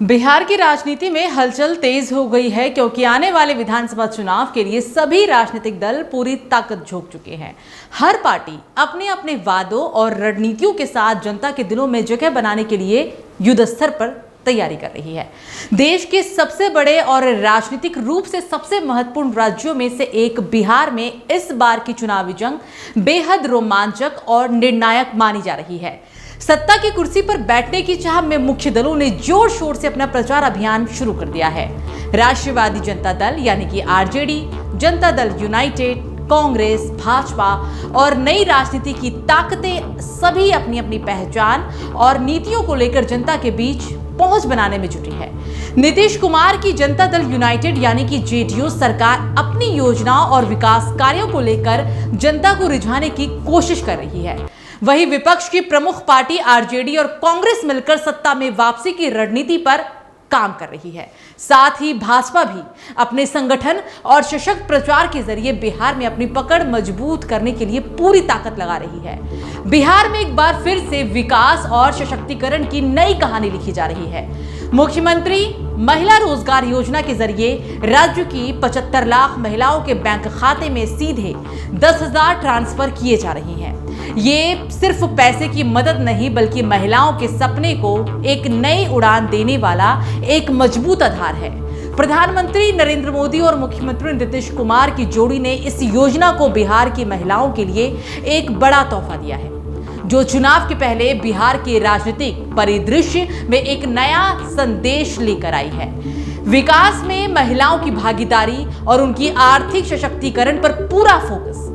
बिहार की राजनीति में हलचल तेज हो गई है क्योंकि आने वाले विधानसभा चुनाव के लिए सभी राजनीतिक दल पूरी ताकत झोंक चुके हैं। हर पार्टी अपने अपने वादों और रणनीतियों के साथ जनता के दिलों में जगह बनाने के लिए युद्ध स्तर पर तैयारी कर रही है। देश के सबसे बड़े और राजनीतिक रूप से सबसे महत्वपूर्ण राज्यों में से एक बिहार में इस बार की चुनावी जंग बेहद रोमांचक और निर्णायक मानी जा रही है। सत्ता की कुर्सी पर बैठने की चाह में मुख्य दलों ने जोर शोर से अपना प्रचार अभियान शुरू कर दिया है। राष्ट्रवादी जनता दल यानी कि आरजेडी, जनता दल यूनाइटेड, कांग्रेस, भाजपा और नई राजनीति की ताकतें सभी अपनी अपनी पहचान और नीतियों को लेकर जनता के बीच पहुंच बनाने में जुटी है। नीतीश कुमार की जनता दल यूनाइटेड यानी कि जेडीयू सरकार अपनी योजनाओं और विकास कार्यों को लेकर जनता को रिझाने की कोशिश कर रही है। वहीं विपक्ष की प्रमुख पार्टी आरजेडी और कांग्रेस मिलकर सत्ता में वापसी की रणनीति पर काम कर रही है। साथ ही भाजपा भी अपने संगठन और सशक्त प्रचार के जरिए बिहार में अपनी पकड़ मजबूत करने के लिए पूरी ताकत लगा रही है। बिहार में एक बार फिर से विकास और सशक्तिकरण की नई कहानी लिखी जा रही है। मुख्यमंत्री महिला रोजगार योजना के जरिए राज्य की 75 लाख महिलाओं के बैंक खाते में सीधे 10,000 ट्रांसफर किए जा रहे हैं। ये सिर्फ पैसे की मदद नहीं बल्कि महिलाओं के सपने को एक नई उड़ान देने वाला एक मजबूत आधार है। प्रधानमंत्री नरेंद्र मोदी और मुख्यमंत्री नीतीश कुमार की जोड़ी ने इस योजना को बिहार की महिलाओं के लिए एक बड़ा तोहफा दिया है, जो चुनाव के पहले बिहार के राजनीतिक परिदृश्य में एक नया संदेश लेकर आई है। विकास में महिलाओं की भागीदारी और उनकी आर्थिक सशक्तिकरण पर पूरा फोकस।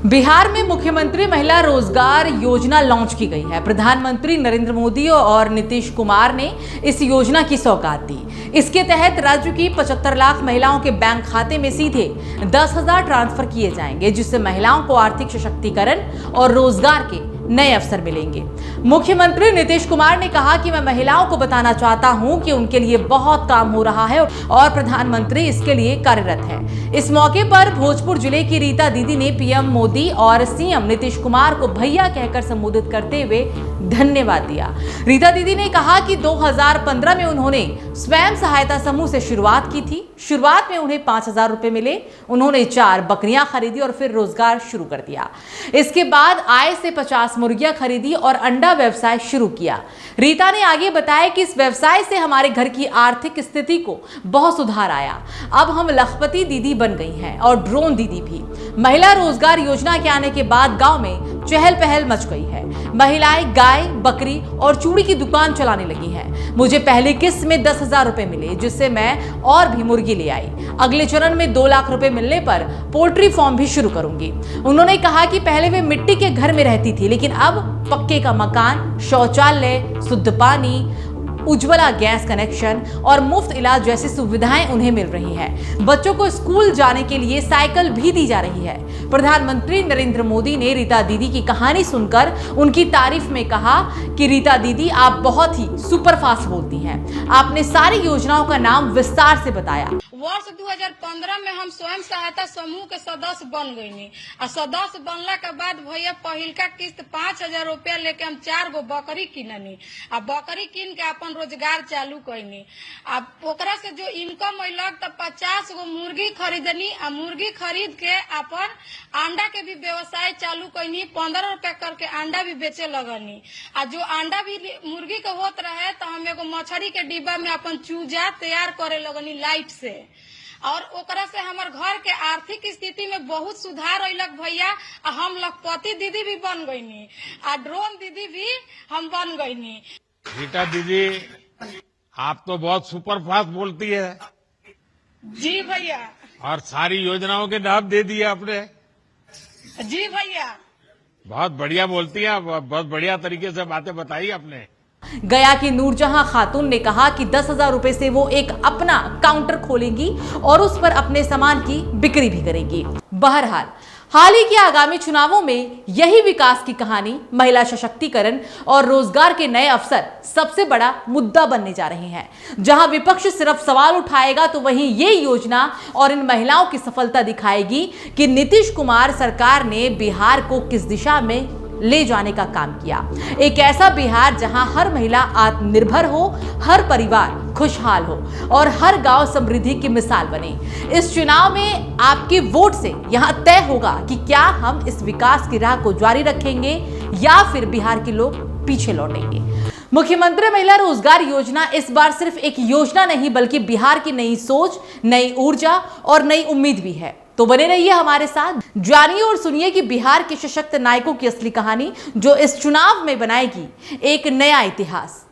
बिहार में मुख्यमंत्री महिला रोजगार योजना लॉन्च की गई है। प्रधानमंत्री नरेंद्र मोदी और नीतीश कुमार ने इस योजना की सौगात दी। इसके तहत राज्य की 75 लाख महिलाओं के बैंक खाते में सीधे 10,000 ट्रांसफर किए जाएंगे, जिससे महिलाओं को आर्थिक सशक्तिकरण और रोजगार के नए अवसर मिलेंगे। मुख्यमंत्री नीतीश कुमार ने कहा कि मैं महिलाओं को बताना चाहता हूं कि उनके लिए बहुत काम हो रहा है और प्रधानमंत्री इसके लिए कार्यरत है। इस मौके पर भोजपुर जिले की रीता दीदी ने पीएम मोदी और सीएम नीतीश कुमार को भैया कहकर संबोधित करते हुए धन्यवाद दिया। रीता दीदी ने कहा कि 2015 में उन्होंने स्वयं सहायता समूह से शुरुआत की थी। शुरुआत में उन्हें 5,000 रुपए मिले। उन्होंने 4 बकरियां खरीदी और फिर रोजगार शुरू कर दिया। इसके बाद आय से 50 मुर्गियां खरीदी और अंडा व्यवसाय शुरू किया। रीता ने आगे बताया कि इस व्यवसाय से हमारे घर की आर्थिक स्थिति को बहुत सुधार आया। अब हम लखपति दीदी बन गई हैं और ड्रोन दीदी भी। महिला रोजगार योजना के आने के बाद गांव में चहल पहल मच गई है। महिलाएं गाय, बकरी और चूड़ी की दुकान चलाने लगी हैं। मुझे पहली किस्त में 10,000 रुपए मिले, जिससे मैं और भी मुर्गी ले आई। अगले चरण में 2 लाख रुपए मिलने पर पोल्ट्री फार्म भी शुरू करूंगी। उन्होंने कहा कि पहले वे मिट्टी के घर में रहती थी, लेकिन अब पक्के का मकान, शौचालय, शुद्ध पानी, उज्ज्वला गैस कनेक्शन और मुफ्त इलाज जैसी सुविधाएं उन्हें मिल रही हैं। बच्चों को स्कूल जाने के लिए साइकिल भी दी जा रही है। प्रधानमंत्री नरेंद्र मोदी ने रीता दीदी की कहानी सुनकर उनकी तारीफ में कहा कि रीता दीदी, आप बहुत ही सुपरफास्ट बोलती हैं। आपने सारी योजनाओं का नाम विस्तार से बताया। वर्ष 2015 में हम स्वयं सहायता समूह के सदस्य बन गई और सदस्य बनला के बाद भैया पहिलका किस्त 5,000 रुपया लेके हम 4 गो बकरी किननी आ बकरी किन के अपन रोजगार चालू कैनी। अब ओकरा से जो इनकम अइलक त 50 गो मुर्गी खरीदनी आ मुर्गी खरीद के अपन अंडा के भी व्यवसाय चालू कैनी। 15 रुपया करके अंडा भी बेचे लगनी आ जो अंडा भी मुर्गी के होत रहे तो हम एगो मछली के डिब्बा में अपन चूजा तैयार करे लगनी लाइट से और ओकरा से हमार घर के आर्थिक स्थिति में बहुत सुधार अइलक भैया। हम लखपति दीदी भी बन गईनी आ ड्रोन दीदी भी हम बन गईनी। रीता दीदी, आप तो बहुत सुपर फास्ट बोलती है। जी भैया। और सारी योजनाओं के लाभ दे दिए आपने। जी भैया। बहुत बढ़िया बोलती है, बहुत बढ़िया तरीके से बातें बताई आपने। गया की नूरजहां खातून ने कहा कि 10,000 रुपए से वो एक अपना काउंटर खोलेंगी और उस पर अपने सामान की बिक्री भी करेंगी। बहरहाल हाल ही के आगामी चुनावों में यही विकास की कहानी, महिला सशक्तिकरण और रोजगार के नए अवसर सबसे बड़ा मुद्दा बनने जा रहे हैं। जहां विपक्ष सिर्फ सवाल उठाएगा तो वहीं ये योजना और इन महिलाओं की सफलता दिखाएगी कि नीतीश कुमार सरकार ने बिहार को किस दिशा में ले जाने का काम किया। एक ऐसा बिहार जहां हर महिला आत्मनिर्भर हो, हर परिवार खुशहाल हो और हर गांव समृद्धि की मिसाल बने। इस चुनाव में आपके वोट से यहां तय होगा कि क्या हम इस विकास की राह को जारी रखेंगे या फिर बिहार के लोग पीछे लौटेंगे। मुख्यमंत्री महिला रोजगार योजना इस बार सिर्फ एक योजना नहीं बल्कि बिहार की नई सोच, नई ऊर्जा और नई उम्मीद भी है। तो बने रहिए हमारे साथ, जानिए और सुनिए कि बिहार के सशक्त नायकों की असली कहानी जो इस चुनाव में बनाएगी एक नया इतिहास।